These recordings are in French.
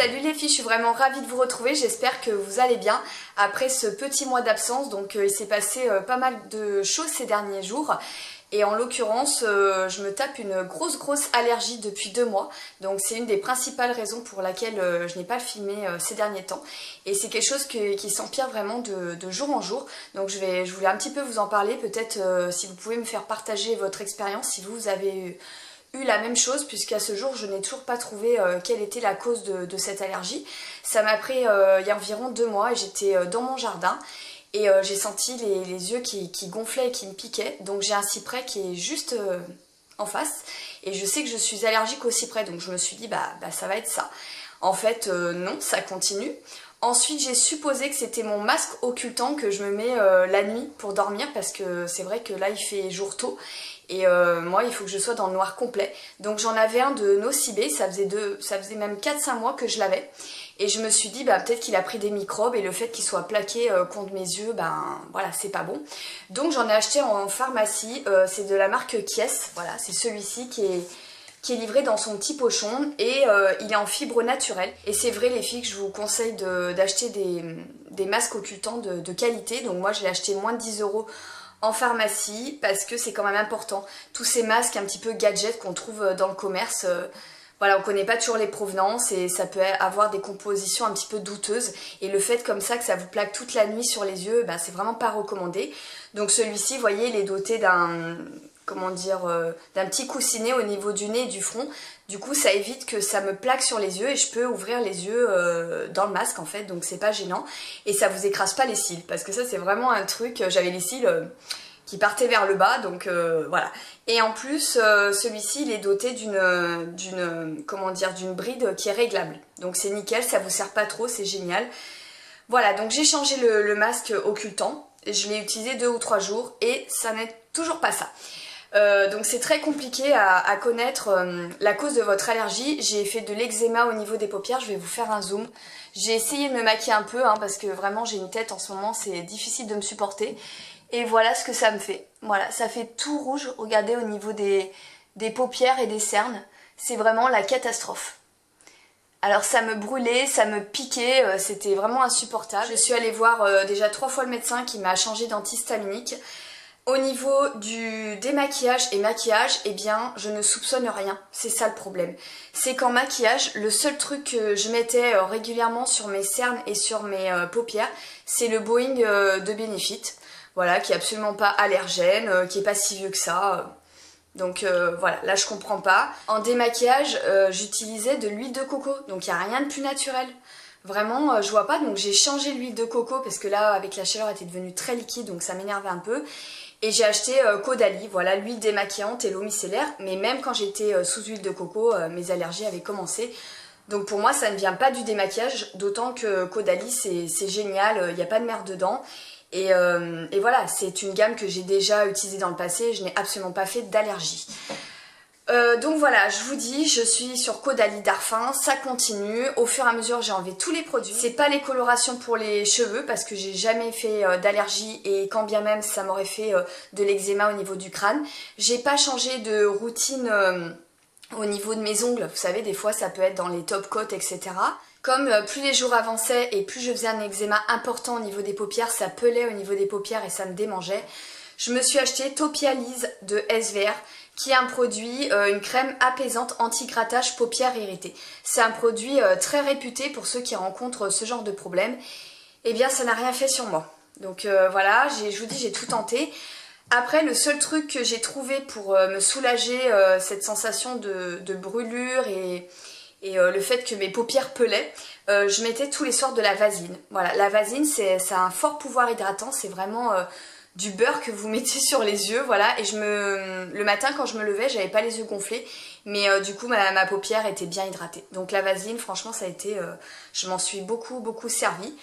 Salut les filles, je suis vraiment ravie de vous retrouver, j'espère que vous allez bien après ce petit mois d'absence. Donc il s'est passé pas mal de choses ces derniers jours. Et en l'occurrence, je me tape une grosse allergie depuis 2 mois. Donc c'est une des principales raisons pour laquelle je n'ai pas filmé ces derniers temps. Et c'est quelque chose qui s'empire vraiment de jour en jour. Donc je voulais un petit peu vous en parler, peut-être si vous pouvez me faire partager votre expérience, si vous avez eu la même chose, puisqu'à ce jour je n'ai toujours pas trouvé quelle était la cause de cette allergie. Ça m'a pris il y a environ 2 mois et j'étais dans mon jardin. Et j'ai senti les yeux qui gonflaient et qui me piquaient. Donc j'ai un cyprès qui est juste en face. Et je sais que je suis allergique au cyprès. Donc je me suis dit, bah ça va être ça. En fait, non, ça continue. Ensuite, j'ai supposé que c'était mon masque occultant que je me mets la nuit pour dormir. Parce que c'est vrai que là, il fait jour tôt. Et moi, il faut que je sois dans le noir complet. Donc j'en avais un de Nocibé. Ça faisait même 4-5 mois que je l'avais. Et je me suis dit, bah, peut-être qu'il a pris des microbes et le fait qu'il soit plaqué contre mes yeux, ben voilà, c'est pas bon. Donc j'en ai acheté en pharmacie, c'est de la marque Kies, voilà, c'est celui-ci qui est livré dans son petit pochon et il est en fibre naturelle. Et c'est vrai les filles que je vous conseille d'acheter des masques occultants de qualité. Donc moi je l'ai acheté moins de 10 € en pharmacie parce que c'est quand même important. Tous ces masques un petit peu gadgets qu'on trouve dans le commerce, voilà, on connaît pas toujours les provenances et ça peut avoir des compositions un petit peu douteuses. Et le fait comme ça que ça vous plaque toute la nuit sur les yeux, ben, c'est vraiment pas recommandé. Donc celui-ci, vous voyez, il est doté d'un d'un petit coussinet au niveau du nez et du front. Du coup, ça évite que ça me plaque sur les yeux et je peux ouvrir les yeux dans le masque en fait. Donc c'est pas gênant et ça vous écrase pas les cils parce que ça c'est vraiment un truc. J'avais les cils qui partait vers le bas, donc voilà. Et en plus, celui-ci, il est doté d'une bride qui est réglable. Donc c'est nickel, ça vous sert pas trop, c'est génial. Voilà, donc j'ai changé le masque occultant. Je l'ai utilisé 2 ou 3 jours et ça n'est toujours pas ça. Donc c'est très compliqué à connaître la cause de votre allergie. J'ai fait de l'eczéma au niveau des paupières, je vais vous faire un zoom. J'ai essayé de me maquiller un peu, parce que vraiment j'ai une tête en ce moment, c'est difficile de me supporter. Et voilà ce que ça me fait. Voilà, ça fait tout rouge, regardez au niveau des paupières et des cernes. C'est vraiment la catastrophe. Alors ça me brûlait, ça me piquait, c'était vraiment insupportable. Je suis allée voir déjà 3 fois le médecin qui m'a changé d'antihistaminique. Au niveau du démaquillage et maquillage, eh bien je ne soupçonne rien, c'est ça le problème. C'est qu'en maquillage, le seul truc que je mettais régulièrement sur mes cernes et sur mes paupières, c'est le Boeing de Benefit. Voilà, qui est absolument pas allergène, qui est pas si vieux que ça. Donc voilà, là je comprends pas. En démaquillage, j'utilisais de l'huile de coco, donc il n'y a rien de plus naturel. Vraiment, je vois pas, donc j'ai changé l'huile de coco parce que là, avec la chaleur, elle était devenue très liquide, donc ça m'énervait un peu. Et j'ai acheté Caudalie, voilà, l'huile démaquillante et l'eau micellaire. Mais même quand j'étais sous huile de coco, mes allergies avaient commencé. Donc pour moi, ça ne vient pas du démaquillage, d'autant que Caudalie, c'est génial, il n'y a pas de merde dedans. Et voilà, c'est une gamme que j'ai déjà utilisée dans le passé, je n'ai absolument pas fait d'allergie. Donc voilà, je vous dis, je suis sur Caudalie Darphin, ça continue. Au fur et à mesure, j'ai enlevé tous les produits. C'est pas les colorations pour les cheveux parce que j'ai jamais fait d'allergie et quand bien même ça m'aurait fait de l'eczéma au niveau du crâne. J'ai pas changé de routine au niveau de mes ongles. Vous savez, des fois ça peut être dans les top coats, etc. Comme plus les jours avançaient et plus je faisais un eczéma important au niveau des paupières, ça pelait au niveau des paupières et ça me démangeait. Je me suis acheté Topialise de SVR, qui est un produit, une crème apaisante anti-grattage paupières irritées. C'est un produit très réputé pour ceux qui rencontrent ce genre de problème. Eh bien, ça n'a rien fait sur moi. Donc voilà, je vous dis, j'ai tout tenté. Après, le seul truc que j'ai trouvé pour me soulager cette sensation de brûlure et le fait que mes paupières pelaient, je mettais tous les soirs de la Vaseline. Voilà, la Vaseline, ça a un fort pouvoir hydratant, c'est vraiment du beurre que vous mettez sur les yeux, voilà, et le matin quand je me levais, j'avais pas les yeux gonflés, mais du coup ma paupière était bien hydratée. Donc la Vaseline, franchement, ça a été, je m'en suis beaucoup servi.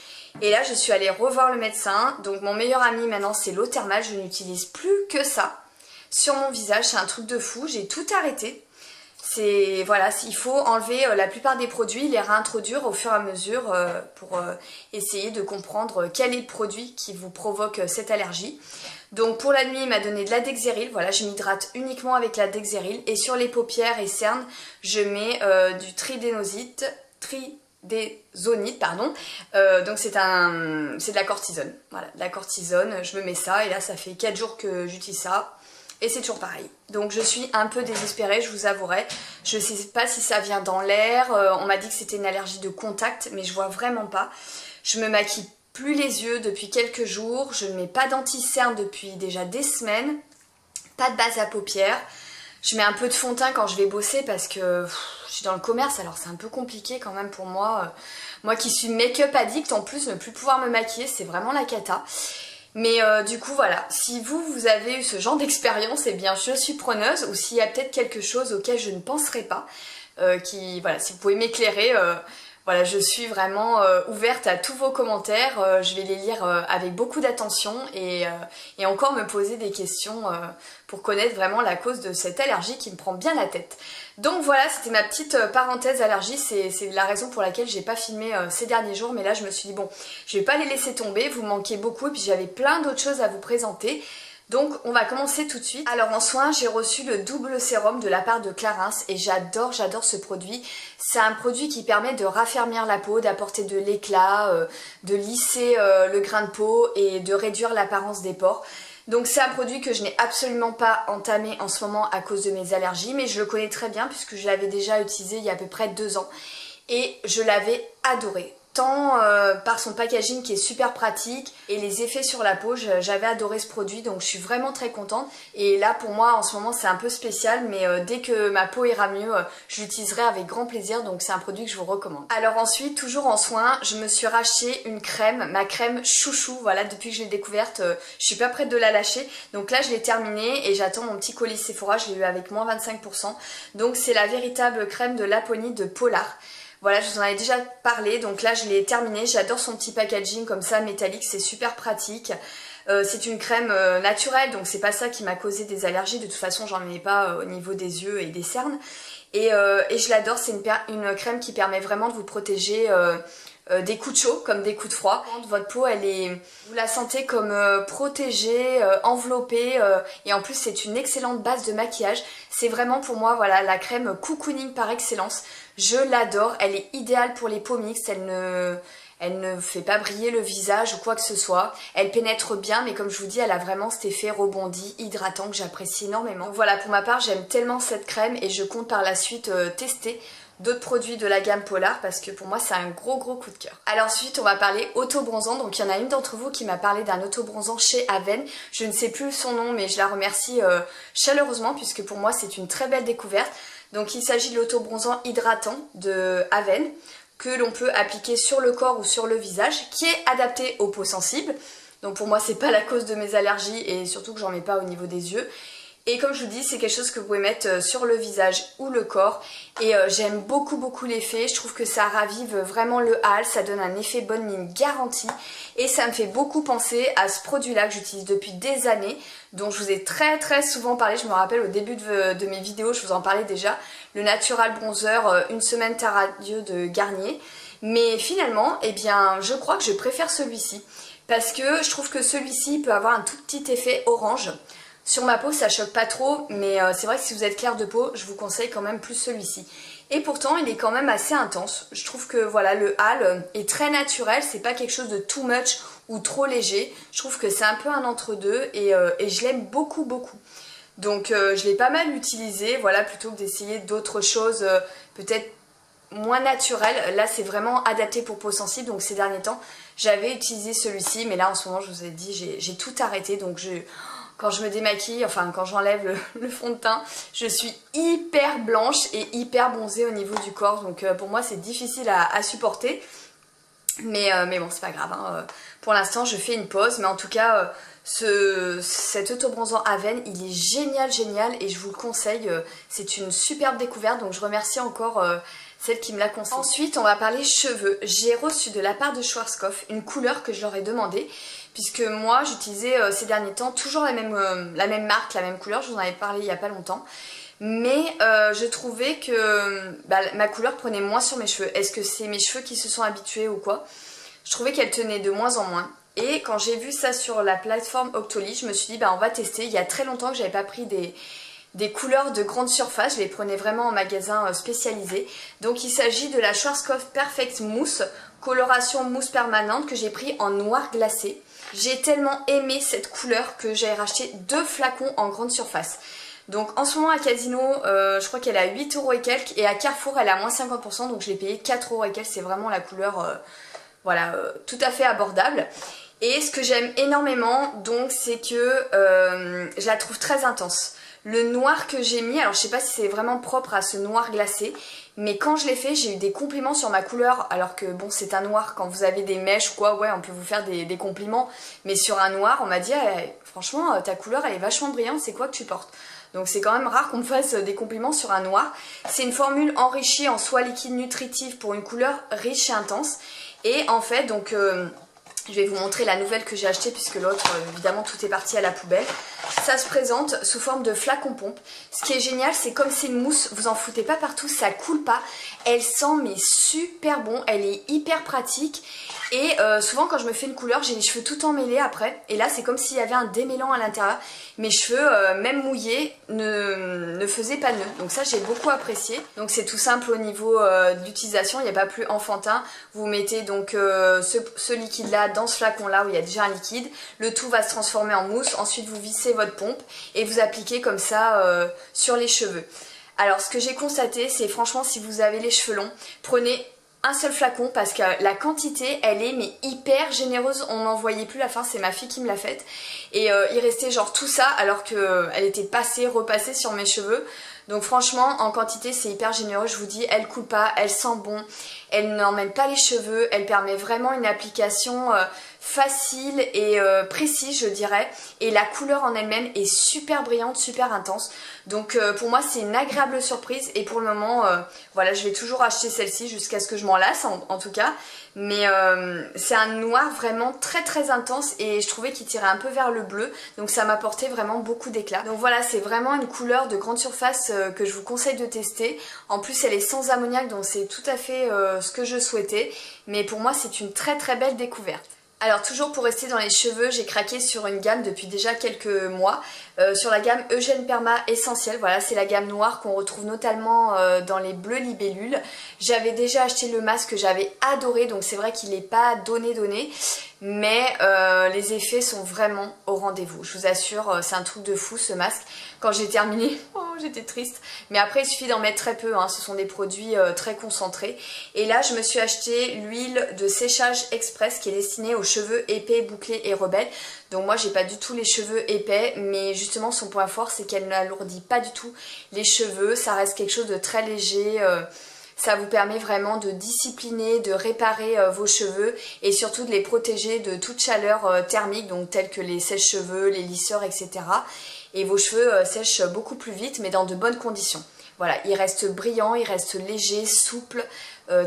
Et là, je suis allée revoir le médecin, donc mon meilleur ami maintenant, c'est l'eau thermale, je n'utilise plus que ça sur mon visage, c'est un truc de fou, j'ai tout arrêté. Voilà, il faut enlever la plupart des produits, les réintroduire au fur et à mesure pour essayer de comprendre quel est le produit qui vous provoque cette allergie. Donc pour la nuit, il m'a donné de la Dexéryl, voilà, je m'hydrate uniquement avec la Dexéryl. Et sur les paupières et cernes, je mets du tridénosite, Désonide, pardon. Donc c'est de la cortisone. Voilà, de la cortisone, je me mets ça et là ça fait 4 jours que j'utilise ça. Et c'est toujours pareil. Donc je suis un peu désespérée, je vous avouerai. Je sais pas si ça vient dans l'air. On m'a dit que c'était une allergie de contact, mais je vois vraiment pas. Je me maquille plus les yeux depuis quelques jours. Je ne mets pas d'anti-cerne depuis déjà des semaines. Pas de base à paupières. Je mets un peu de fond de teint quand je vais bosser parce que je suis dans le commerce, alors c'est un peu compliqué quand même pour moi. Moi qui suis make-up addict, en plus ne plus pouvoir me maquiller, c'est vraiment la cata. Mais du coup voilà, si vous avez eu ce genre d'expérience, eh bien je suis preneuse, ou s'il y a peut-être quelque chose auquel je ne penserai pas, voilà, si vous pouvez m'éclairer, voilà, je suis vraiment ouverte à tous vos commentaires, je vais les lire avec beaucoup d'attention et encore me poser des questions pour connaître vraiment la cause de cette allergie qui me prend bien la tête. Donc voilà, c'était ma petite parenthèse allergie, c'est la raison pour laquelle j'ai pas filmé ces derniers jours, mais là je me suis dit bon, je vais pas les laisser tomber, vous me manquez beaucoup et puis j'avais plein d'autres choses à vous présenter. Donc on va commencer tout de suite. Alors en soins, j'ai reçu le double sérum de la part de Clarins et j'adore ce produit. C'est un produit qui permet de raffermir la peau, d'apporter de l'éclat, de lisser le grain de peau et de réduire l'apparence des pores. Donc c'est un produit que je n'ai absolument pas entamé en ce moment à cause de mes allergies, mais je le connais très bien puisque je l'avais déjà utilisé il y a à peu près 2 ans et je l'avais adoré. Tant par son packaging qui est super pratique et les effets sur la peau, j'avais adoré ce produit, donc je suis vraiment très contente. Et là pour moi en ce moment c'est un peu spécial, mais dès que ma peau ira mieux, je l'utiliserai avec grand plaisir, donc c'est un produit que je vous recommande. Alors ensuite, toujours en soins, je me suis racheté une crème, ma crème chouchou, voilà, depuis que je l'ai découverte, je suis pas prête de la lâcher. Donc là je l'ai terminée et j'attends mon petit colis Sephora, je l'ai eu avec moins 25%. Donc c'est la véritable crème de Laponie de Polar. Voilà, je vous en avais déjà parlé, donc là je l'ai terminé. J'adore son petit packaging comme ça, métallique, c'est super pratique. C'est une crème naturelle, donc c'est pas ça qui m'a causé des allergies. De toute façon, j'en ai pas au niveau des yeux et des cernes. Et je l'adore, c'est une crème qui permet vraiment de vous protéger des coups de chaud comme des coups de froid. Votre peau, vous la sentez comme protégée, enveloppée, et en plus c'est une excellente base de maquillage. C'est vraiment pour moi voilà la crème cocooning par excellence. Je l'adore, elle est idéale pour les peaux mixtes, elle ne fait pas briller le visage ou quoi que ce soit. Elle pénètre bien, mais comme je vous dis, elle a vraiment cet effet rebondi, hydratant que j'apprécie énormément. Donc voilà, pour ma part, j'aime tellement cette crème et je compte par la suite tester d'autres produits de la gamme Polar parce que pour moi c'est un gros coup de cœur. Alors ensuite on va parler auto-bronzant. Donc il y en a une d'entre vous qui m'a parlé d'un auto-bronzant chez Aven. Je ne sais plus son nom mais je la remercie chaleureusement puisque pour moi c'est une très belle découverte. Donc il s'agit de l'auto-bronzant hydratant de Aven que l'on peut appliquer sur le corps ou sur le visage, qui est adapté aux peaux sensibles. Donc pour moi c'est pas la cause de mes allergies et surtout que j'en mets pas au niveau des yeux. Et comme je vous dis, c'est quelque chose que vous pouvez mettre sur le visage ou le corps. Et j'aime beaucoup l'effet. Je trouve que ça ravive vraiment le hâle. Ça donne un effet bonne mine garanti. Et ça me fait beaucoup penser à ce produit-là que j'utilise depuis des années, dont je vous ai très souvent parlé. Je me rappelle au début de mes vidéos, je vous en parlais déjà. Le Natural Bronzer Une Semaine Teint Radieux de Garnier. Mais finalement, eh bien, je crois que je préfère celui-ci. Parce que je trouve que celui-ci peut avoir un tout petit effet orange. Sur ma peau ça choque pas trop, mais c'est vrai que si vous êtes clair de peau, je vous conseille quand même plus celui-ci. Et pourtant il est quand même assez intense. Je trouve que voilà, le hâle est très naturel, c'est pas quelque chose de too much ou trop léger. Je trouve que c'est un peu un entre-deux et je l'aime beaucoup. Donc je l'ai pas mal utilisé, voilà, plutôt que d'essayer d'autres choses peut-être moins naturelles. Là c'est vraiment adapté pour peau sensible, donc ces derniers temps j'avais utilisé celui-ci, mais là en ce moment je vous ai dit j'ai tout arrêté, donc quand je me démaquille, enfin quand j'enlève le fond de teint, je suis hyper blanche et hyper bronzée au niveau du corps. Donc pour moi c'est difficile à supporter. Mais bon c'est pas grave, hein. Pour l'instant je fais une pause. Mais en tout cas cet auto-bronzant Aven il est génial et je vous le conseille. C'est une superbe découverte, donc je remercie encore celle qui me l'a conseillé. Ensuite on va parler cheveux. J'ai reçu de la part de Schwarzkopf une couleur que je leur ai demandé, puisque moi j'utilisais ces derniers temps toujours la même marque, la même couleur. Je vous en avais parlé il n'y a pas longtemps. Mais je trouvais que ma couleur prenait moins sur mes cheveux. Est-ce que c'est mes cheveux qui se sont habitués ou quoi? Je trouvais qu'elle tenait de moins en moins. Et quand j'ai vu ça sur la plateforme Octoly, je me suis dit on va tester. Il y a très longtemps que j'avais pas pris des couleurs de grande surface, je les prenais vraiment en magasin spécialisé. Donc il s'agit de la Schwarzkopf Perfect Mousse, coloration mousse permanente que j'ai pris en noir glacé. J'ai tellement aimé cette couleur que j'ai racheté 2 flacons en grande surface. Donc en ce moment à Casino, je crois qu'elle est à 8 € et quelques, et à Carrefour elle est à moins 50%, donc je l'ai payé 4 € et quelques, c'est vraiment la couleur voilà, tout à fait abordable. Et ce que j'aime énormément, donc, c'est que je la trouve très intense. Le noir que j'ai mis, alors je sais pas si c'est vraiment propre à ce noir glacé, mais quand je l'ai fait, j'ai eu des compliments sur ma couleur, alors que bon, c'est un noir, quand vous avez des mèches ou quoi, ouais, on peut vous faire des compliments, mais sur un noir, on m'a dit, franchement, ta couleur, elle est vachement brillante, c'est quoi que tu portes? Donc c'est quand même rare qu'on me fasse des compliments sur un noir. C'est une formule enrichie en soie liquide nutritive pour une couleur riche et intense. Et en fait, donc, je vais vous montrer la nouvelle que j'ai achetée puisque l'autre, évidemment, tout est parti à la poubelle. Ça se présente sous forme de flacon pompe. Ce qui est génial, c'est comme c'est une mousse, vous en foutez pas partout, ça coule pas. Elle sent mais super bon, elle est hyper pratique. Et souvent quand je me fais une couleur, j'ai les cheveux tout emmêlés après. Et là, c'est comme s'il y avait un démêlant à l'intérieur. Mes cheveux, même mouillés, ne faisaient pas de nœuds. Donc ça, j'ai beaucoup apprécié. Donc c'est tout simple au niveau de l'utilisation, il n'y a pas plus enfantin. Vous mettez donc ce liquide-là dans ce flacon-là où il y a déjà un liquide. Le tout va se transformer en mousse. Ensuite, vous vissez votre pompe et vous appliquez comme ça sur les cheveux. Alors ce que j'ai constaté, c'est franchement, si vous avez les cheveux longs, prenez un seul flacon parce que la quantité elle est mais hyper généreuse, on n'en voyait plus la fin, c'est ma fille qui me l'a faite et il restait genre tout ça alors que elle était passée, repassée sur mes cheveux. Donc franchement en quantité c'est hyper généreux, je vous dis, elle coule pas, elle sent bon, elle n'emmène pas les cheveux, elle permet vraiment une application facile et précise je dirais, et la couleur en elle-même est super brillante, super intense. Donc pour moi c'est une agréable surprise et pour le moment voilà, je vais toujours acheter celle-ci jusqu'à ce que je m'en lasse en tout cas. Mais c'est un noir vraiment très très intense et je trouvais qu'il tirait un peu vers le bleu, donc ça m'apportait vraiment beaucoup d'éclat. Donc voilà, c'est vraiment une couleur de grande surface que je vous conseille de tester. En plus elle est sans ammoniac, donc c'est tout à fait ce que je souhaitais, mais pour moi c'est une très très belle découverte. Alors toujours pour rester dans les cheveux, j'ai craqué sur une gamme depuis déjà quelques mois, sur la gamme Eugène Perma Essentiel. Voilà, c'est la gamme noire qu'on retrouve notamment dans les bleus libellules. J'avais déjà acheté le masque que j'avais adoré, donc c'est vrai qu'il n'est pas donné, mais les effets sont vraiment au rendez-vous. Je vous assure, c'est un truc de fou ce masque. Quand j'ai terminé, oh, j'étais triste. Mais après, il suffit d'en mettre très peu, hein. Ce sont des produits très concentrés. Et là, je me suis acheté l'huile de séchage express qui est destinée aux cheveux épais, bouclés et rebelles. Donc moi, j'ai pas du tout les cheveux épais, mais justement, son point fort, c'est qu'elle n'alourdit pas du tout les cheveux. Ça reste quelque chose de très léger. Ça vous permet vraiment de discipliner, de réparer vos cheveux et surtout de les protéger de toute chaleur thermique, donc telles que les sèche-cheveux, les lisseurs, etc. Et vos cheveux sèchent beaucoup plus vite, mais dans de bonnes conditions. Voilà, ils restent brillants, ils restent légers, souples,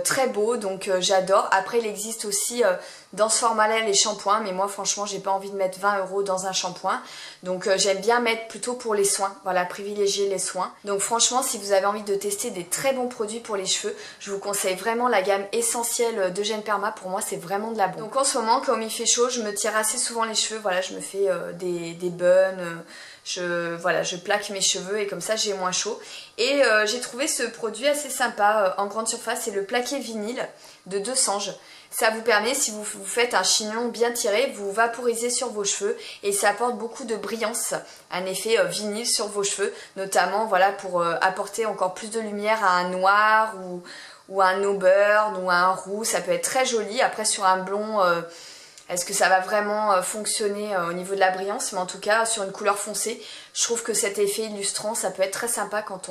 très beaux, donc j'adore. Après, il existe aussi dans ce format-là les shampoings, mais moi franchement, j'ai pas envie de mettre 20 € dans un shampoing. Donc j'aime bien mettre plutôt pour les soins, voilà, privilégier les soins. Donc franchement, si vous avez envie de tester des très bons produits pour les cheveux, je vous conseille vraiment la gamme essentielle d'Eugène Perma. Pour moi, c'est vraiment de la bombe. Donc en ce moment, comme il fait chaud, je me tire assez souvent les cheveux, voilà, je me fais des buns. Je plaque mes cheveux et comme ça j'ai moins chaud. Et j'ai trouvé ce produit assez sympa en grande surface, c'est le plaqué vinyle de Desange. Ça vous permet, si vous faites un chignon bien tiré, vous vaporisez sur vos cheveux et ça apporte beaucoup de brillance, un effet vinyle sur vos cheveux, notamment voilà, pour apporter encore plus de lumière à un noir ou à un auburn ou à un roux, ça peut être très joli. Après sur un blond... est-ce que ça va vraiment fonctionner au niveau de la brillance? Mais en tout cas, sur une couleur foncée, je trouve que cet effet illustrant, ça peut être très sympa quand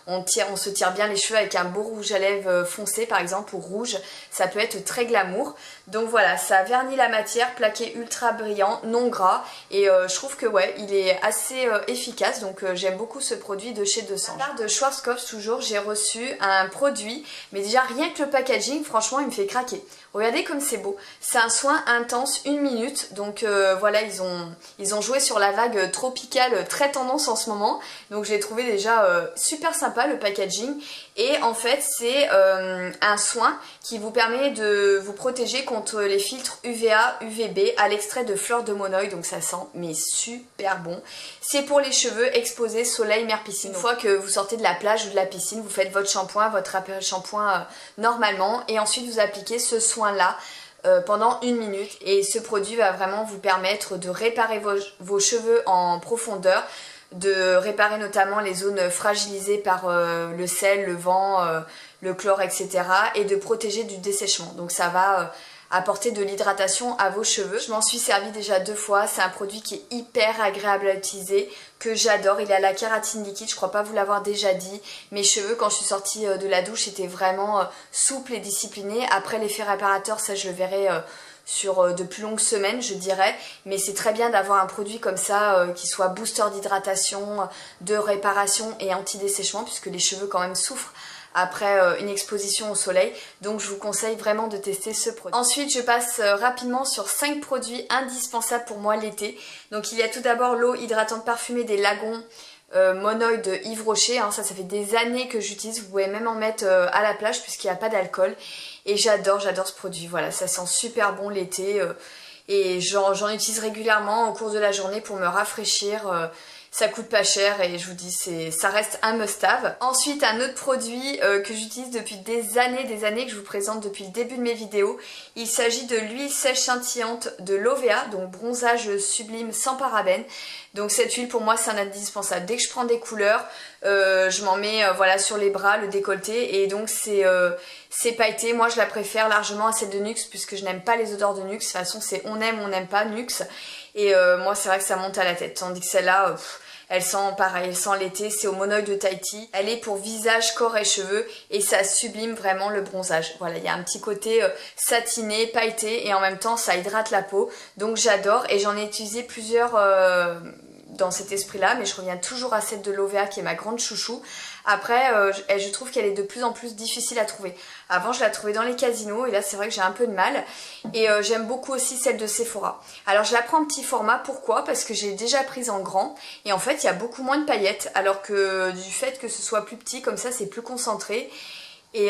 on se tire bien les cheveux avec un beau rouge à lèvres foncé par exemple, ou rouge. Ça peut être très glamour. Donc voilà, ça vernit la matière, plaqué ultra brillant, non gras. Et je trouve que ouais, il est assez efficace. Donc j'aime beaucoup ce produit de chez Desange. À part de Schwarzkopf toujours, j'ai reçu un produit. Mais déjà, rien que le packaging, franchement, il me fait craquer. Regardez comme c'est beau. C'est un soin intense, 1 minute. Donc voilà, ils ont joué sur la vague tropicale très très tendance en ce moment. Donc je l'ai trouvé déjà super sympa le packaging. Et en fait c'est un soin qui vous permet de vous protéger contre les filtres UVA, UVB à l'extrait de fleurs de monoï. Donc ça sent mais super bon. C'est pour les cheveux exposés soleil, mer, piscine. Une fois que vous sortez de la plage ou de la piscine, vous faites votre shampoing, votre après-shampoing normalement. Et ensuite vous appliquez ce soin là pendant 1 minute et ce produit va vraiment vous permettre de réparer vos cheveux en profondeur, de réparer notamment les zones fragilisées par le sel, le vent, le chlore, etc. et de protéger du dessèchement. Donc ça va apporter de l'hydratation à vos cheveux. Je m'en suis servi déjà 2 fois, c'est un produit qui est hyper agréable à utiliser, que j'adore. Il a la kératine liquide, je crois pas vous l'avoir déjà dit. Mes cheveux quand je suis sortie de la douche étaient vraiment souples et disciplinés. Après l'effet réparateur, ça je le verrai sur de plus longues semaines je dirais, mais c'est très bien d'avoir un produit comme ça qui soit booster d'hydratation, de réparation et anti-dessèchement puisque les cheveux quand même souffrent après une exposition au soleil, donc je vous conseille vraiment de tester ce produit. Ensuite je passe rapidement sur 5 produits indispensables pour moi l'été. Donc il y a tout d'abord l'eau hydratante parfumée des Lagons Monoï de Yves Rocher, hein, ça fait des années que j'utilise, vous pouvez même en mettre à la plage puisqu'il n'y a pas d'alcool et j'adore ce produit, voilà, ça sent super bon l'été et j'en utilise régulièrement au cours de la journée pour me rafraîchir. Ça coûte pas cher et je vous dis, ça reste un must-have. Ensuite, un autre produit que j'utilise depuis des années, que je vous présente depuis le début de mes vidéos. Il s'agit de l'huile sèche scintillante de Lovea, donc bronzage sublime sans parabènes. Donc cette huile pour moi c'est un indispensable. Dès que je prends des couleurs, je m'en mets voilà, sur les bras, le décolleté et donc c'est pailleté. Moi je la préfère largement à celle de Nuxe puisque je n'aime pas les odeurs de Nuxe. De toute façon c'est on n'aime pas Nuxe et moi c'est vrai que ça monte à la tête. Tandis que celle-là... elle sent pareil, elle sent l'été, c'est au Monoï de Tahiti. Elle est pour visage, corps et cheveux et ça sublime vraiment le bronzage. Voilà, il y a un petit côté satiné, pailleté et en même temps ça hydrate la peau. Donc j'adore et j'en ai utilisé plusieurs dans cet esprit-là, mais je reviens toujours à celle de Lovea qui est ma grande chouchou. Après, je trouve qu'elle est de plus en plus difficile à trouver. Avant, je la trouvais dans les casinos et là, c'est vrai que j'ai un peu de mal. Et j'aime beaucoup aussi celle de Sephora. Alors, je la prends en petit format. Pourquoi? Parce que j'ai déjà prise en grand. Et en fait, il y a beaucoup moins de paillettes. Alors que du fait que ce soit plus petit, comme ça, c'est plus concentré. Et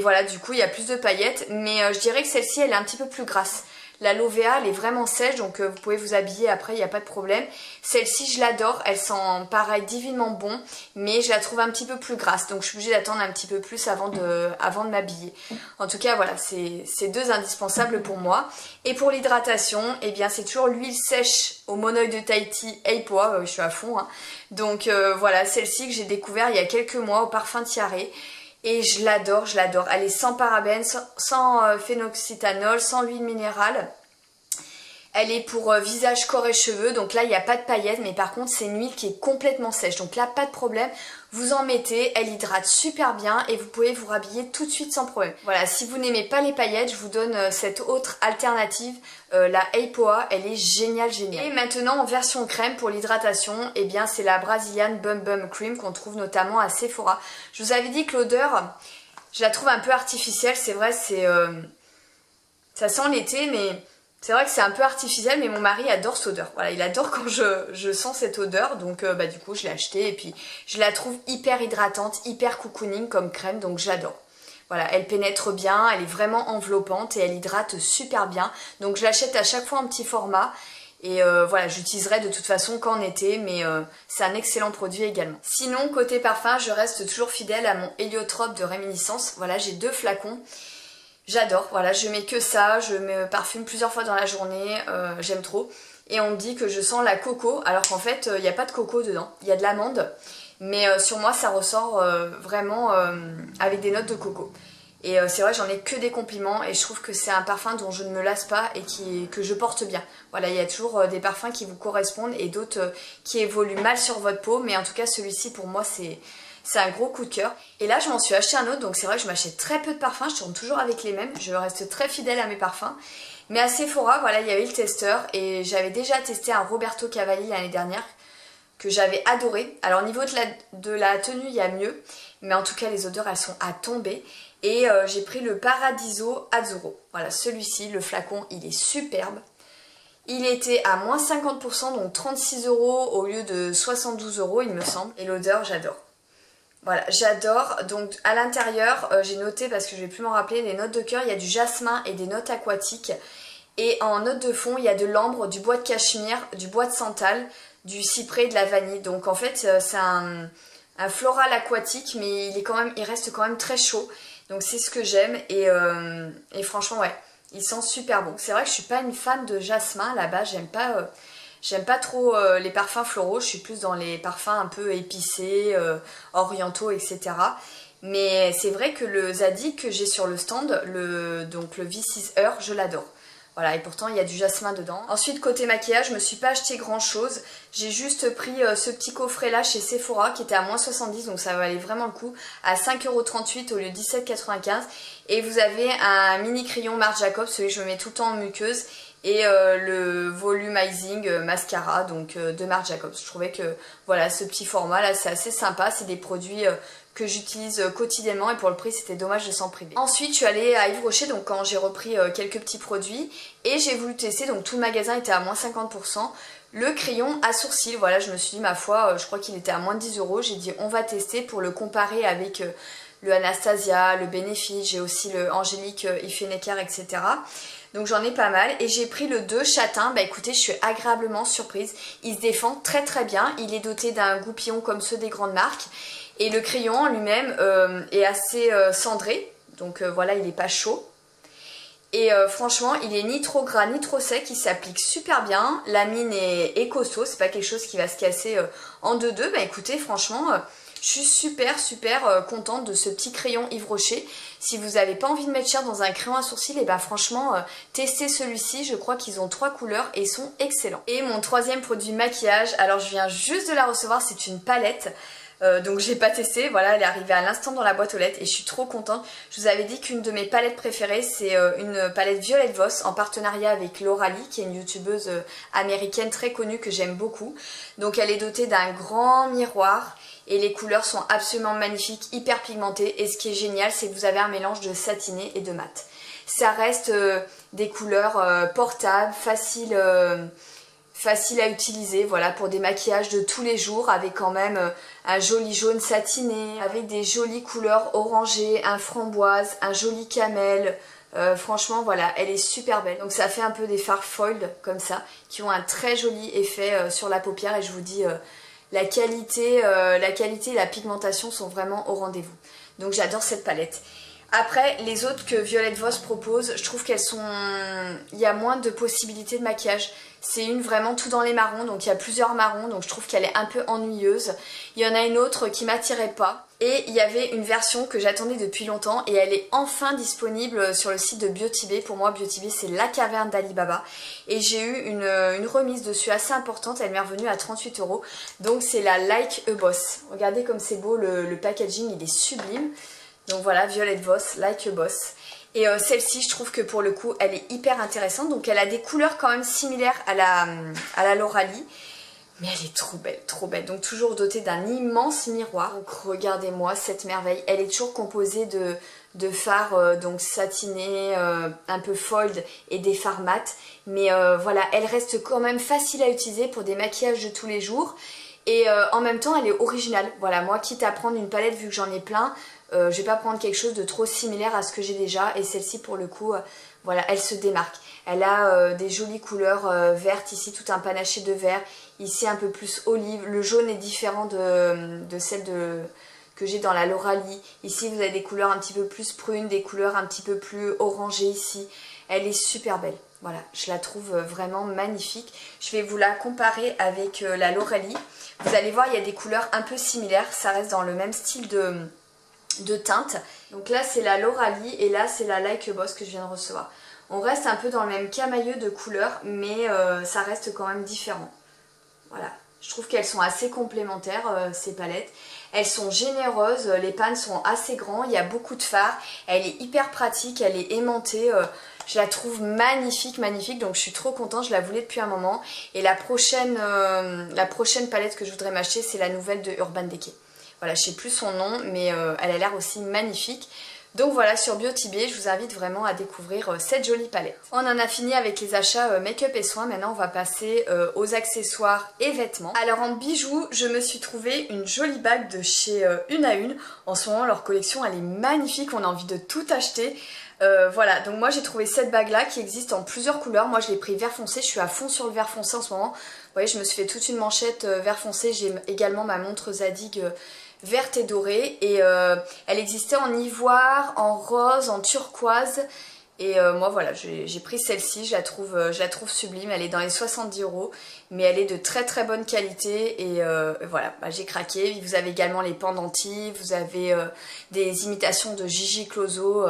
voilà, du coup, il y a plus de paillettes. Mais je dirais que celle-ci, elle est un petit peu plus grasse. La Lovea, elle est vraiment sèche, donc vous pouvez vous habiller après, il n'y a pas de problème. Celle-ci, je l'adore, elle sent pareil divinement bon, mais je la trouve un petit peu plus grasse, donc je suis obligée d'attendre un petit peu plus avant de m'habiller. En tout cas, voilà, c'est 2 indispensables pour moi. Et pour l'hydratation, eh bien c'est toujours l'huile sèche au Monoï de Tahiti Eipoa, je suis à fond. Hein. Donc voilà, celle-ci que j'ai découvert il y a quelques mois au parfum Tiaré. Et je l'adore, je l'adore. Elle est sans parabènes, sans phénoxyéthanol, sans huile minérale. Elle est pour visage, corps et cheveux. Donc là, il n'y a pas de paillettes. Mais par contre, c'est une huile qui est complètement sèche. Donc là, pas de problème. Vous en mettez, elle hydrate super bien. Et vous pouvez vous rhabiller tout de suite sans problème. Voilà, si vous n'aimez pas les paillettes, je vous donne cette autre alternative. La Eipoa, elle est géniale. Et maintenant, en version crème pour l'hydratation, eh bien c'est la Brazilian Bum Bum Cream qu'on trouve notamment à Sephora. Je vous avais dit que l'odeur, je la trouve un peu artificielle. C'est vrai, ça sent l'été, mais... c'est vrai que c'est un peu artificiel, mais mon mari adore cette odeur. Voilà, il adore quand je sens cette odeur, donc du coup je l'ai achetée et puis je la trouve hyper hydratante, hyper cocooning comme crème, donc j'adore. Voilà, elle pénètre bien, elle est vraiment enveloppante et elle hydrate super bien. Donc je l'achète à chaque fois en petit format et voilà, j'utiliserai de toute façon qu'en été, mais c'est un excellent produit également. Sinon, côté parfum, je reste toujours fidèle à mon héliotrope de réminiscence. Voilà, j'ai 2 flacons. J'adore, voilà, je mets que ça, je me parfume plusieurs fois dans la journée, j'aime trop. Et on me dit que je sens la coco, alors qu'en fait, il n'y a pas de coco dedans, il y a de l'amande. Mais sur moi, ça ressort vraiment avec des notes de coco. Et c'est vrai, j'en ai que des compliments et je trouve que c'est un parfum dont je ne me lasse pas et que je porte bien. Voilà, il y a toujours des parfums qui vous correspondent et d'autres qui évoluent mal sur votre peau. Mais en tout cas, celui-ci, pour moi, c'est un gros coup de cœur. Et là, je m'en suis acheté un autre, donc c'est vrai que je m'achète très peu de parfums, je tourne toujours avec les mêmes, je reste très fidèle à mes parfums. Mais à Sephora, voilà, il y avait le testeur et j'avais déjà testé un Roberto Cavalli l'année dernière que j'avais adoré. Alors au niveau de la tenue, il y a mieux, mais en tout cas les odeurs, elles sont à tomber. Et j'ai pris le Paradiso Azzurro. Voilà, celui-ci, le flacon, il est superbe. Il était à moins 50%, donc 36 € au lieu de 72 € il me semble. Et l'odeur, j'adore. Voilà, j'adore. Donc à l'intérieur, j'ai noté, parce que je vais plus m'en rappeler, les notes de cœur, il y a du jasmin et des notes aquatiques. Et en note de fond, il y a de l'ambre, du bois de cachemire, du bois de santal, du cyprès et de la vanille. Donc en fait, c'est un floral aquatique, mais il reste quand même très chaud. Donc c'est ce que j'aime. Et franchement, ouais, il sent super bon. C'est vrai que je suis pas une fan de jasmin là-bas. J'aime pas trop les parfums floraux. Je suis plus dans les parfums un peu épicés, orientaux, etc. Mais c'est vrai que le Zadig que j'ai sur le stand, donc le V6 Heure, je l'adore. Voilà, et pourtant il y a du jasmin dedans. Ensuite, côté maquillage, je me suis pas acheté grand chose. J'ai juste pris ce petit coffret là chez Sephora qui était à moins 70, donc ça valait vraiment le coup, à 5,38 € au lieu de 17,95 €. Et vous avez un mini crayon Marc Jacobs, celui que je me mets tout le temps en muqueuse, et le volumizing mascara donc de Marc Jacobs. Je trouvais que voilà, ce petit format là c'est assez sympa, c'est des produits que j'utilise quotidiennement et pour le prix c'était dommage de s'en priver. Ensuite je suis allée à Yves Rocher, donc quand j'ai repris quelques petits produits, et j'ai voulu tester, donc tout le magasin était à moins 50%, le crayon à sourcils. Voilà, je me suis dit ma foi, je crois qu'il était à moins de 10 €, j'ai dit on va tester pour le comparer avec le Anastasia, le Benefit, j'ai aussi le Angélique If Necker, etc. Donc j'en ai pas mal, et j'ai pris le 2 châtain. Bah écoutez, je suis agréablement surprise, il se défend très très bien, il est doté d'un goupillon comme ceux des grandes marques, et le crayon en lui-même est assez cendré, donc voilà, il n'est pas chaud. Et franchement, il est ni trop gras ni trop sec, il s'applique super bien, la mine est costaud, c'est pas quelque chose qui va se casser en deux. Bah écoutez, franchement, je suis super contente de ce petit crayon Yves Rocher. Si vous n'avez pas envie de mettre cher dans un crayon à sourcils, et bah franchement, testez celui-ci, je crois qu'ils ont 3 couleurs et ils sont excellents. Et mon troisième produit maquillage, alors je viens juste de la recevoir, c'est une palette. Donc j'ai pas testé, voilà, elle est arrivée à l'instant dans la boîte aux lettres et je suis trop contente. Je vous avais dit qu'une de mes palettes préférées, c'est une palette Violette Voss en partenariat avec Lauralie, qui est une youtubeuse américaine très connue que j'aime beaucoup. Donc elle est dotée d'un grand miroir et les couleurs sont absolument magnifiques, hyper pigmentées, et ce qui est génial, c'est que vous avez un mélange de satiné et de mat. Ça reste des couleurs portables, faciles à utiliser, voilà, pour des maquillages de tous les jours, avec quand même un joli jaune satiné, avec des jolies couleurs orangées, un framboise, un joli camel. Franchement voilà, elle est super belle. Donc ça fait un peu des fards foiled comme ça, qui ont un très joli effet sur la paupière, et je vous dis la qualité et la pigmentation sont vraiment au rendez-vous. Donc j'adore cette palette. Après, les autres que Violette Voss propose, je trouve qu'elles sont... Il y a moins de possibilités de maquillage. C'est une vraiment tout dans les marrons, donc il y a plusieurs marrons, donc je trouve qu'elle est un peu ennuyeuse. Il y en a une autre qui m'attirait pas. Et il y avait une version que j'attendais depuis longtemps, et elle est enfin disponible sur le site de Beauty-Bay. Pour moi, Beauty-Bay, c'est la caverne d'Ali Baba. Et j'ai eu une remise dessus assez importante, elle m'est revenue à 38 €. Donc c'est la Like a Boss. Regardez comme c'est beau, le packaging, il est sublime. Donc voilà, Violette Voss, Like a Boss. Et celle-ci, je trouve que pour le coup, elle est hyper intéressante. Donc elle a des couleurs quand même similaires à la Lauralie. Mais elle est trop belle, trop belle. Donc toujours dotée d'un immense miroir. Donc regardez-moi cette merveille. Elle est toujours composée de fards donc satinés, un peu fold, et des fards mat. Mais voilà, elle reste quand même facile à utiliser pour des maquillages de tous les jours. Et en même temps, elle est originale. Voilà, moi, quitte à prendre une palette, vu que j'en ai plein, je vais pas prendre quelque chose de trop similaire à ce que j'ai déjà. Et celle-ci, pour le coup, voilà, elle se démarque. Elle a des jolies couleurs vertes, ici tout un panaché de vert, ici un peu plus olive. Le jaune est différent de celle que j'ai dans la Lauralie. Ici vous avez des couleurs un petit peu plus prunes, des couleurs un petit peu plus orangées ici. Elle est super belle. Voilà, je la trouve vraiment magnifique. Je vais vous la comparer avec la Lauralie. Vous allez voir, il y a des couleurs un peu similaires. Ça reste dans le même style de teinte. Donc là c'est la Lauralie et là c'est la Like a Boss que je viens de recevoir. On reste un peu dans le même camailleux de couleurs, mais ça reste quand même différent. Voilà, je trouve qu'elles sont assez complémentaires ces palettes. Elles sont généreuses, les pans sont assez grands, il y a beaucoup de fards. Elle est hyper pratique, elle est aimantée. Je la trouve magnifique, magnifique, donc je suis trop contente, je la voulais depuis un moment. Et la prochaine palette que je voudrais m'acheter, c'est la nouvelle de Urban Decay. Voilà, je sais plus son nom, mais elle a l'air aussi magnifique. Donc voilà, sur Beauty-Bay, je vous invite vraiment à découvrir cette jolie palette. On en a fini avec les achats make-up et soins, maintenant on va passer aux accessoires et vêtements. Alors en bijoux, je me suis trouvé une jolie bague de chez Une à Une. En ce moment, leur collection elle est magnifique, on a envie de tout acheter. Voilà, donc moi j'ai trouvé cette bague là qui existe en plusieurs couleurs. Moi je l'ai pris vert foncé, je suis à fond sur le vert foncé en ce moment. Vous voyez, je me suis fait toute une manchette vert foncé, j'ai également ma montre Zadig verte et dorée, et elle existait en ivoire, en rose, en turquoise, et moi voilà, j'ai pris celle-ci, je la trouve sublime. Elle est dans les 70 €, mais elle est de très très bonne qualité, et voilà, bah, j'ai craqué. Vous avez également les pendentifs, vous avez des imitations de Gigi Closo.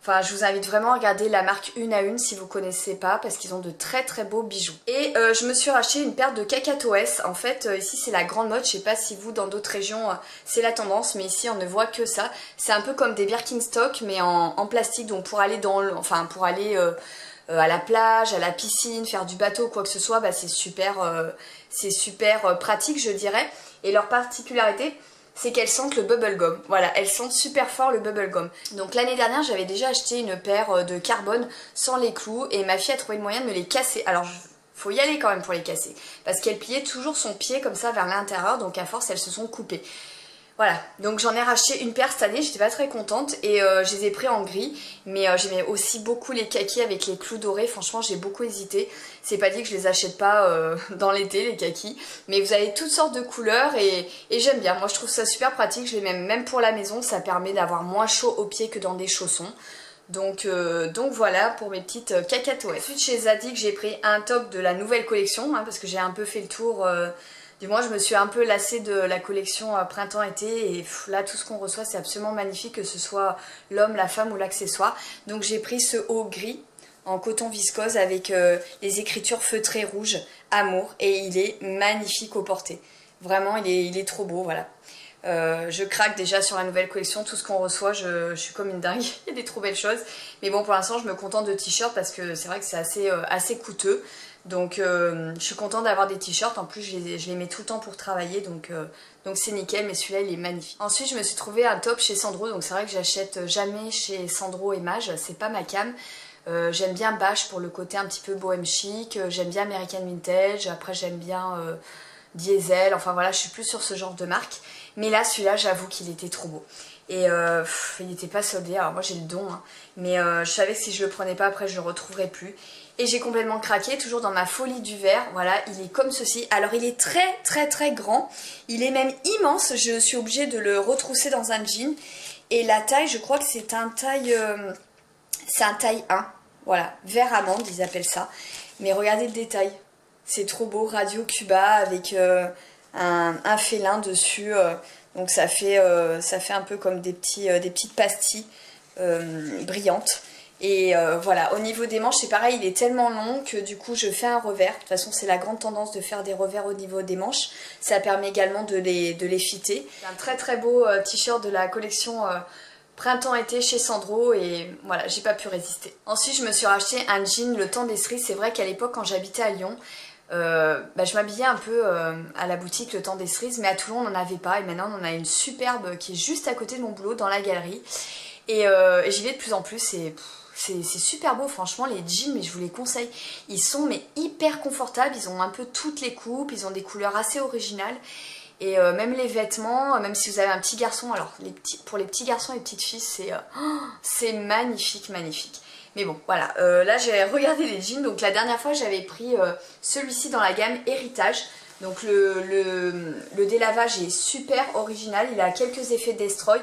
Enfin, je vous invite vraiment à regarder la marque Une à Une si vous ne connaissez pas, parce qu'ils ont de très très beaux bijoux. Et je me suis racheté une paire de Cacatoès. En fait, ici c'est la grande mode. Je sais pas si vous, dans d'autres régions, c'est la tendance, mais ici on ne voit que ça. C'est un peu comme des Birkenstock, mais en plastique. Donc pour aller à la plage, à la piscine, faire du bateau, quoi que ce soit, bah, c'est super pratique, je dirais. Et leur particularité, c'est qu'elles sentent le bubblegum. Voilà, elles sentent super fort le bubblegum. Donc l'année dernière, j'avais déjà acheté une paire de carbone sans les clous, et ma fille a trouvé le moyen de me les casser. Alors, faut y aller quand même pour les casser, parce qu'elle pliait toujours son pied comme ça vers l'intérieur, donc à force, elles se sont coupées. Voilà, donc j'en ai racheté une paire cette année, j'étais pas très contente, et je les ai pris en gris, mais j'aimais aussi beaucoup les kakis avec les clous dorés. Franchement j'ai beaucoup hésité, c'est pas dit que je les achète pas dans l'été les kakis, mais vous avez toutes sortes de couleurs, et j'aime bien. Moi je trouve ça super pratique, je les mets même pour la maison, ça permet d'avoir moins chaud aux pieds que dans des chaussons. Donc voilà pour mes petites cacatoès. Ensuite chez Zadig j'ai pris un top de la nouvelle collection, hein, parce que j'ai un peu fait le tour. Du moins je me suis un peu lassée de la collection printemps-été, et là tout ce qu'on reçoit c'est absolument magnifique, que ce soit l'homme, la femme ou l'accessoire. Donc j'ai pris ce haut gris en coton viscose avec les écritures feutrées rouges, amour, et il est magnifique au porté. Vraiment il est trop beau, voilà. Je craque déjà sur la nouvelle collection, tout ce qu'on reçoit, je suis comme une dingue, il y a des trop belles choses. Mais bon, pour l'instant je me contente de t-shirts, parce que c'est vrai que c'est assez coûteux. Donc je suis contente d'avoir des t-shirts, en plus je les mets tout le temps pour travailler, donc c'est nickel, mais celui-là il est magnifique. Ensuite je me suis trouvé un top chez Sandro, donc c'est vrai que j'achète jamais chez Sandro et Mage, c'est pas ma cam. J'aime bien Bash pour le côté un petit peu bohème chic, j'aime bien American Vintage, après j'aime bien Diesel, enfin voilà, je suis plus sur ce genre de marque. Mais là celui-là j'avoue qu'il était trop beau. Et il n'était pas soldé, alors moi j'ai le don, hein, mais je savais que si je le prenais pas après je le retrouverais plus. Et j'ai complètement craqué, toujours dans ma folie du vert. Voilà, il est comme ceci. Alors il est très très très grand, il est même immense, je suis obligée de le retrousser dans un jean. Et la taille, je crois que c'est un taille 1. Voilà, vert amande ils appellent ça. Mais regardez le détail, c'est trop beau, Radio Cuba avec un félin dessus. Donc ça fait un peu comme des petites pastilles brillantes. Et voilà, au niveau des manches c'est pareil, il est tellement long que du coup je fais un revers. De toute façon c'est la grande tendance de faire des revers au niveau des manches. Ça permet également de les fitter. C'est un très très beau t-shirt de la collection printemps-été chez Sandro, et voilà, j'ai pas pu résister. Ensuite je me suis racheté un jean Le Temps des Cerises. C'est vrai qu'à l'époque quand j'habitais à Lyon, je m'habillais un peu à la boutique Le Temps des Cerises, mais à Toulon on n'en avait pas, et maintenant on en a une superbe qui est juste à côté de mon boulot dans la galerie, et j'y vais de plus en plus, et c'est super beau franchement. Les jeans, mais je vous les conseille, ils sont mais hyper confortables, ils ont un peu toutes les coupes, ils ont des couleurs assez originales, et même les vêtements, même si vous avez un petit garçon, alors pour les petits garçons et les petites filles c'est magnifique, magnifique. Mais bon, voilà, là j'ai regardé les jeans, donc la dernière fois j'avais pris celui-ci dans la gamme Héritage. Donc le délavage est super original, il a quelques effets destroy.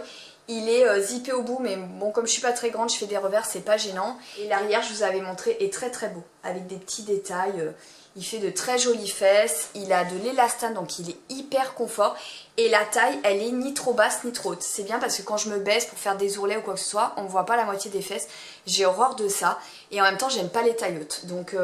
Il est zippé au bout, mais bon, comme je suis pas très grande, je fais des revers, c'est pas gênant. Et l'arrière, je vous avais montré, est très très beau, avec des petits détails. Il fait de très jolies fesses, il a de l'élastane, donc il est hyper confort. Et la taille, elle est ni trop basse ni trop haute. C'est bien parce que quand je me baisse pour faire des ourlets ou quoi que ce soit, on ne voit pas la moitié des fesses. J'ai horreur de ça. Et en même temps, j'aime pas les tailles hautes. Donc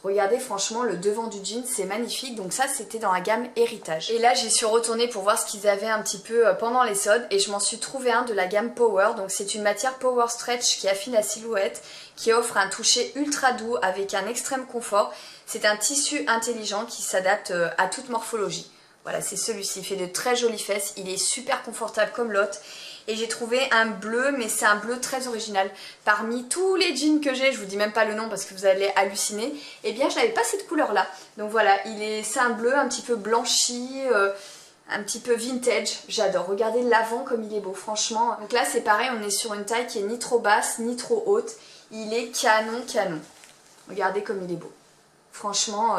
regardez, franchement, le devant du jean, c'est magnifique. Donc ça, c'était dans la gamme Héritage. Et là, j'y suis retournée pour voir ce qu'ils avaient un petit peu pendant les soldes. Et je m'en suis trouvé un de la gamme Power. Donc c'est une matière Power Stretch qui affine la silhouette, qui offre un toucher ultra doux avec un extrême confort. C'est un tissu intelligent qui s'adapte à toute morphologie. Voilà, c'est celui-ci, il fait de très jolies fesses, il est super confortable comme l'autre. Et j'ai trouvé un bleu, mais c'est un bleu très original. Parmi tous les jeans que j'ai, je vous dis même pas le nom parce que vous allez halluciner, eh bien je n'avais pas cette couleur là. Donc voilà, c'est un bleu un petit peu blanchi, un petit peu vintage. J'adore, regardez l'avant comme il est beau, franchement. Donc là c'est pareil, on est sur une taille qui est ni trop basse, ni trop haute. Il est canon, canon. Regardez comme il est beau. Franchement...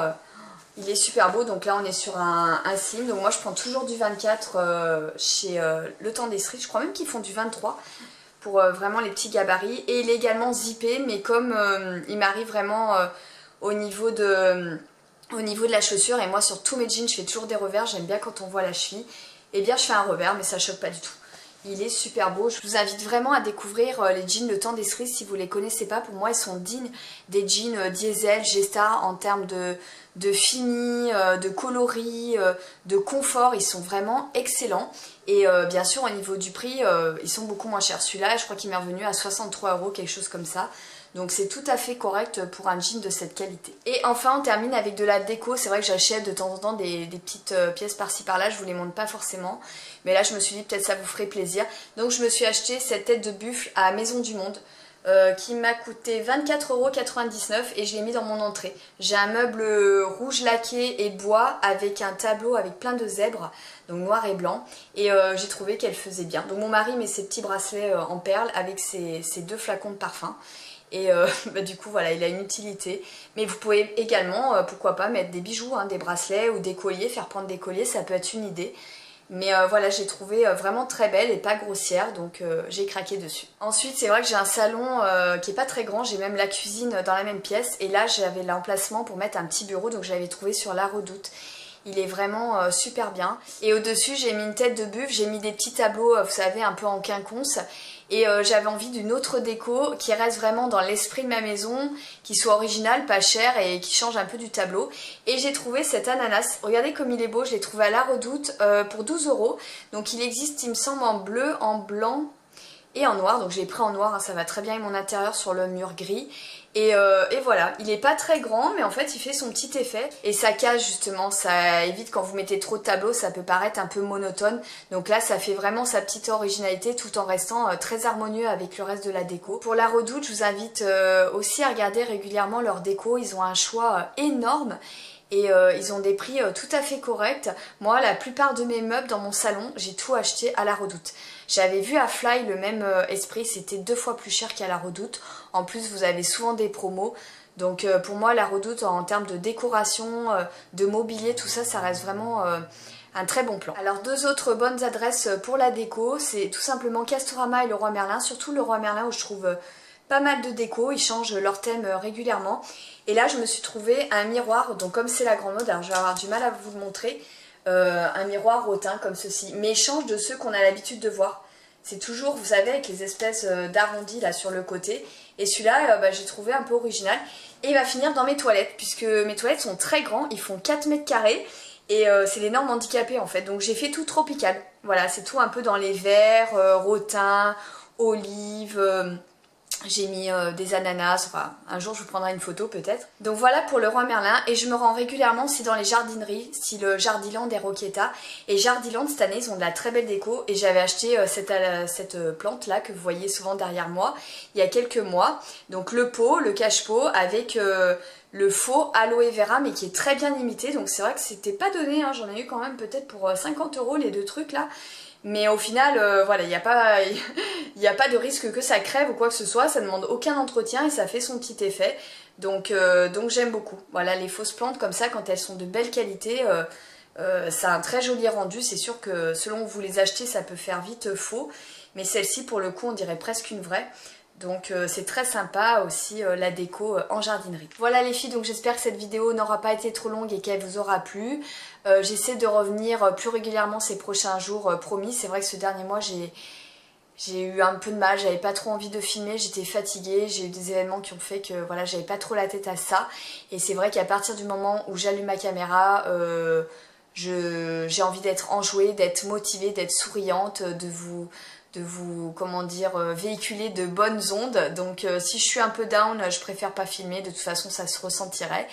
il est super beau, donc là on est sur un slim, donc moi je prends toujours du 24 chez Le Temps des Cerises, je crois même qu'ils font du 23 pour vraiment les petits gabarits, et il est également zippé, mais comme il m'arrive vraiment au niveau de la chaussure, et moi sur tous mes jeans je fais toujours des revers, j'aime bien quand on voit la cheville, et bien je fais un revers, mais ça choque pas du tout. Il est super beau, je vous invite vraiment à découvrir les jeans Le Temps des Cerises si vous ne les connaissez pas. Pour moi ils sont dignes des jeans diesel, G-Star en termes de fini, de coloris, de confort, ils sont vraiment excellents. Et bien sûr au niveau du prix, ils sont beaucoup moins chers. Celui-là je crois qu'il m'est revenu à 63 €, quelque chose comme ça. Donc c'est tout à fait correct pour un jean de cette qualité. Et enfin on termine avec de la déco. C'est vrai que j'achète de temps en temps des petites pièces par-ci par-là, je vous les montre pas forcément. Mais là je me suis dit peut-être ça vous ferait plaisir. Donc je me suis acheté cette tête de buffle à Maison du Monde. Qui m'a coûté 24,99 € et je l'ai mis dans mon entrée. J'ai un meuble rouge laqué et bois avec un tableau avec plein de zèbres, donc noir et blanc, et j'ai trouvé qu'elle faisait bien. Donc mon mari met ses petits bracelets en perles avec ses 2 flacons de parfum. Et bah, du coup voilà, il a une utilité. Mais vous pouvez également, pourquoi pas, mettre des bijoux, hein, des bracelets ou des colliers, faire prendre des colliers, ça peut être une idée. Mais voilà, j'ai trouvé vraiment très belle et pas grossière, donc j'ai craqué dessus. Ensuite, c'est vrai que j'ai un salon qui est pas très grand, j'ai même la cuisine dans la même pièce. Et là, j'avais l'emplacement pour mettre un petit bureau, donc j'avais trouvé sur La Redoute. Il est vraiment super bien. Et au-dessus, j'ai mis une tête de buffle, j'ai mis des petits tableaux, vous savez, un peu en quinconce. Et j'avais envie d'une autre déco qui reste vraiment dans l'esprit de ma maison, qui soit originale, pas chère et qui change un peu du tableau. Et j'ai trouvé cet ananas. Regardez comme il est beau, je l'ai trouvé à La Redoute pour 12 €. Donc il existe, il me semble, en bleu, en blanc et en noir. Donc j'ai pris en noir, hein, ça va très bien avec mon intérieur sur le mur gris. Et voilà, il est pas très grand, mais en fait il fait son petit effet. Et ça cache justement, ça évite quand vous mettez trop de tableaux, ça peut paraître un peu monotone. Donc là ça fait vraiment sa petite originalité tout en restant très harmonieux avec le reste de la déco. Pour La Redoute, je vous invite aussi à regarder régulièrement leur déco, ils ont un choix énorme. Et ils ont des prix tout à fait corrects. Moi, la plupart de mes meubles dans mon salon, j'ai tout acheté à La Redoute. J'avais vu à Fly le même esprit, c'était 2 fois plus cher qu'à La Redoute. En plus, vous avez souvent des promos. Donc pour moi, La Redoute, en termes de décoration, de mobilier, tout ça, ça reste vraiment un très bon plan. Alors 2 autres bonnes adresses pour la déco, c'est tout simplement Castorama et Leroy Merlin. Surtout Leroy Merlin où je trouve pas mal de déco, ils changent leur thème régulièrement. Et là je me suis trouvé un miroir, donc comme c'est la grande mode, alors je vais avoir du mal à vous le montrer, un miroir hautain comme ceci, mais il change de ceux qu'on a l'habitude de voir. C'est toujours, vous savez, avec les espèces d'arrondis là sur le côté. Et celui-là, bah, j'ai trouvé un peu original. Et il va finir dans mes toilettes, puisque mes toilettes sont très grands, ils font 4 mètres carrés. Et c'est les normes handicapées en fait, donc j'ai fait tout tropical. Voilà, c'est tout un peu dans les verts, rotins, olives... j'ai mis des ananas, enfin un jour je vous prendrai une photo peut-être. Donc voilà pour Leroy Merlin, et je me rends régulièrement aussi dans les jardineries, style Jardiland et Roqueta. Et Jardiland cette année ils ont de la très belle déco, et j'avais acheté cette plante là que vous voyez souvent derrière moi il y a quelques mois. Donc le pot, le cache-pot avec le faux aloe vera, mais qui est très bien imité. Donc c'est vrai que c'était pas donné, hein. J'en ai eu quand même peut-être pour 50 € les 2 trucs là. Mais au final, voilà, il n'y a pas de risque que ça crève ou quoi que ce soit, ça ne demande aucun entretien et ça fait son petit effet. Donc j'aime beaucoup. Voilà, les fausses plantes comme ça, quand elles sont de belle qualité, ça a un très joli rendu. C'est sûr que selon où vous les achetez, ça peut faire vite faux. Mais celle-ci, pour le coup, on dirait presque une vraie. Donc c'est très sympa aussi la déco en jardinerie. Voilà les filles, donc j'espère que cette vidéo n'aura pas été trop longue et qu'elle vous aura plu. J'essaie de revenir plus régulièrement ces prochains jours, promis. C'est vrai que ce dernier mois j'ai eu un peu de mal, j'avais pas trop envie de filmer, j'étais fatiguée, j'ai eu des événements qui ont fait que voilà, j'avais pas trop la tête à ça. Et c'est vrai qu'à partir du moment où j'allume ma caméra, j'ai envie d'être enjouée, d'être motivée, d'être souriante, de vous comment dire, véhiculer de bonnes ondes. Donc si je suis un peu down, je préfère pas filmer, de toute façon ça se ressentirait.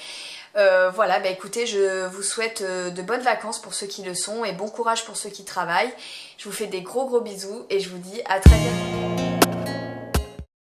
Voilà, bah écoutez, je vous souhaite de bonnes vacances pour ceux qui le sont et bon courage pour ceux qui travaillent. Je vous fais des gros bisous et je vous dis à très bientôt.